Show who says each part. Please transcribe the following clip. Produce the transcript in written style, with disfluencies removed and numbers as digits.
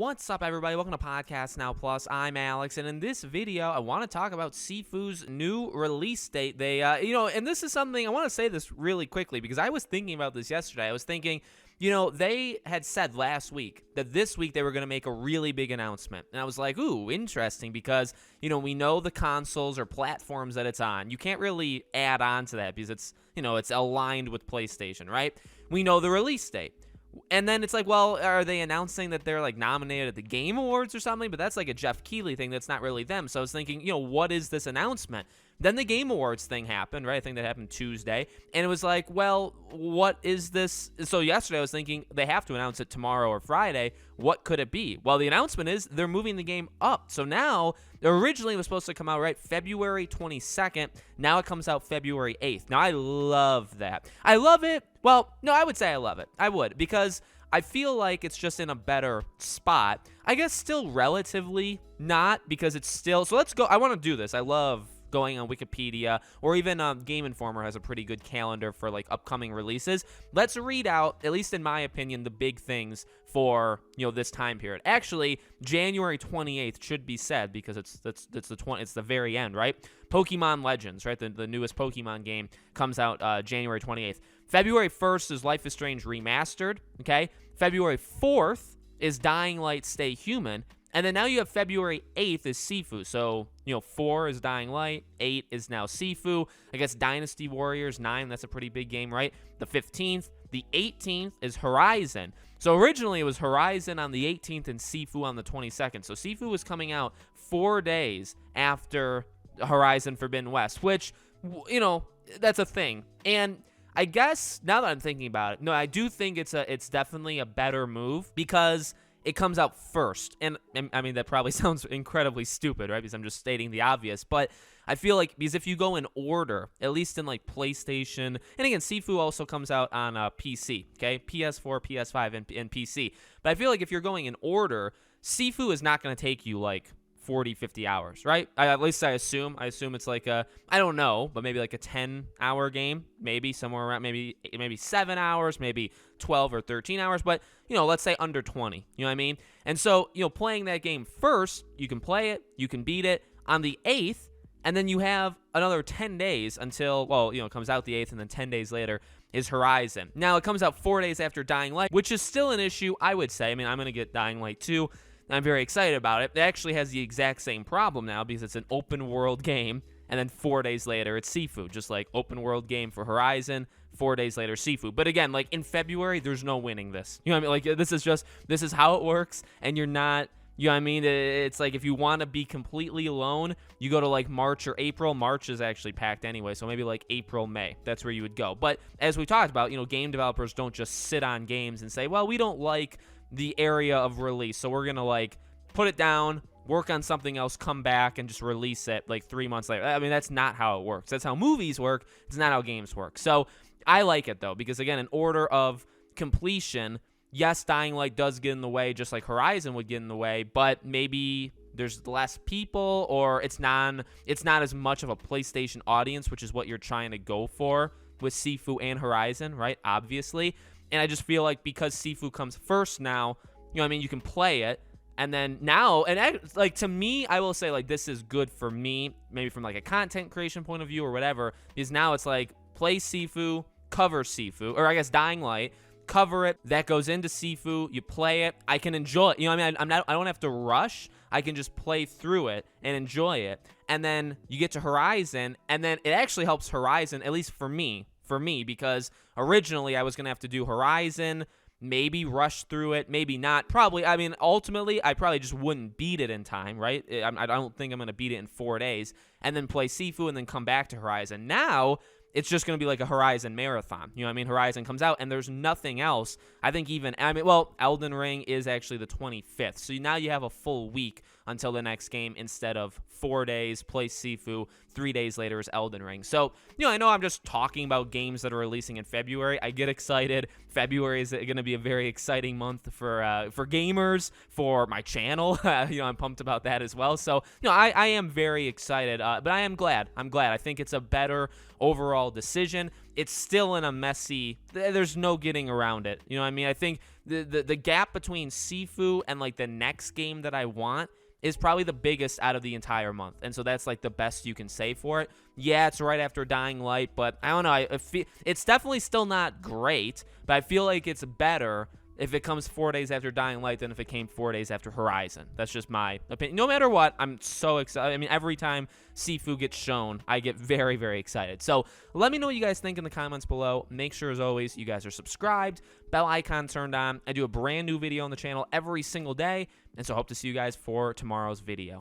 Speaker 1: What's up, everybody? Welcome to Podcast Now Plus. I'm Alex, and in this video, I want to talk about Sifu's new release date. They, and this is something, I want to say this really quickly because I was thinking about this yesterday. I was thinking, they had said last week that this week they were going to make a really big announcement. And I was like, ooh, interesting, because, we know the consoles or platforms that it's on. You can't really add on to that because it's, it's aligned with PlayStation, right? We know the release date. And then it's like, well, are they announcing that they're like nominated at the Game Awards or something? But that's like a Jeff Keighley thing. That's not really them. So I was thinking, what is this announcement? Then the Game Awards thing happened, right? I think that happened Tuesday. And it was like, well, what is this? So yesterday I was thinking they have to announce it tomorrow or Friday. What could it be? Well, the announcement is they're moving the game up. So now, originally it was supposed to come out, right, February 22nd. Now it comes out February 8th. Now, I love that. I love it. Well, no, I would say I love it. I would, because I feel like it's just in a better spot. I guess still relatively not, because it's still... So let's go. I want to do this. I love going on Wikipedia, or even Game Informer has a pretty good calendar for like upcoming releases. Let's read out, at least in my opinion, the big things for this time period. Actually, January 28th should be said, because it's the very end, right? Pokemon Legends, right? The newest Pokemon game comes out January 28th. February 1st is Life is Strange Remastered, okay? February 4th is Dying Light Stay Human. And then now you have February 8th is Sifu. So, 4 is Dying Light, 8 is now Sifu. I guess Dynasty Warriors 9, that's a pretty big game, right? The 15th, the 18th is Horizon. So originally it was Horizon on the 18th and Sifu on the 22nd. So Sifu was coming out 4 days after Horizon Forbidden West, which, that's a thing. And I guess now that I'm thinking about it, no, I do think it's definitely a better move, because it comes out first. And I mean, that probably sounds incredibly stupid, right? Because I'm just stating the obvious. But I feel like, because if you go in order, at least in like PlayStation, and again, Sifu also comes out on PC, okay? PS4, PS5, and PC. But I feel like if you're going in order, Sifu is not going to take you like 40, 50 hours, right? At least I assume. I assume it's like I don't know, but maybe like a 10-hour game, maybe somewhere around, maybe 7 hours, maybe 12 or 13 hours, but, let's say under 20, you know what I mean? And so, playing that game first, you can play it, you can beat it on the 8th, and then you have another 10 days until, well, it comes out the 8th, and then 10 days later is Horizon. Now, it comes out 4 days after Dying Light, which is still an issue, I would say. I mean, I'm going to get Dying Light 2. I'm very excited about it. It actually has the exact same problem now, because it's an open world game, and then 4 days later it's Sifu, just like open world game for Horizon, 4 days later Sifu. But again, like in February, there's no winning this. You know what I mean? Like this is how it works, and you're not, you know what I mean? It's like if you want to be completely alone, you go to like March or April. March is actually packed anyway, so maybe like April, May. That's where you would go. But as we talked about, game developers don't just sit on games and say, well, we don't like the area of release, so we're gonna like put it down, work on something else, come back and just release it like 3 months later. I mean, that's not how it works. That's how movies work. It's not how games work. So I like it though, because again, in order of completion, yes, Dying Light does get in the way, just like Horizon would get in the way, but maybe there's less people, or it's not as much of a PlayStation audience, which is what you're trying to go for with Sifu and Horizon, right? Obviously. And I just feel like because Sifu comes first now, you can play it. And then now, and like to me, I will say like this is good for me, maybe from like a content creation point of view or whatever, because now it's like play Sifu, cover Sifu, or I guess Dying Light, cover it, that goes into Sifu, you play it, I can enjoy it. I don't have to rush. I can just play through it and enjoy it. And then you get to Horizon, and then it actually helps Horizon, at least for me, because originally I was going to have to do Horizon, maybe rush through it, maybe not. Probably, I mean, ultimately, I probably just wouldn't beat it in time, right? I don't think I'm going to beat it in 4 days, and then play Sifu and then come back to Horizon. Now, it's just going to be like a Horizon marathon. You know what I mean? Horizon comes out, and there's nothing else. I think Elden Ring is actually the 25th. So now you have a full week until the next game instead of 4 days, play Sifu, 3 days later is Elden Ring. So, I know I'm just talking about games that are releasing in February. I get excited. February is going to be a very exciting month for gamers, for my channel. I'm pumped about that as well. So, I am very excited, but I am glad. I think it's a better overall decision. it's still in a messy, there's no getting around it. You know what I mean? I think the gap between Sifu and like the next game that I want is probably the biggest out of the entire month. And so that's like the best you can say for it. Yeah, it's right after Dying Light, but I don't know. I feel, it's definitely still not great, but I feel like it's better if it comes 4 days after Dying Light than if it came 4 days after Horizon. That's just my opinion. No matter what, I'm so excited. I mean, every time Sifu gets shown, I get very, very excited. So let me know what you guys think in the comments below. Make sure, as always, you guys are subscribed, bell icon turned on. I do a brand new video on the channel every single day, and so hope to see you guys for tomorrow's video.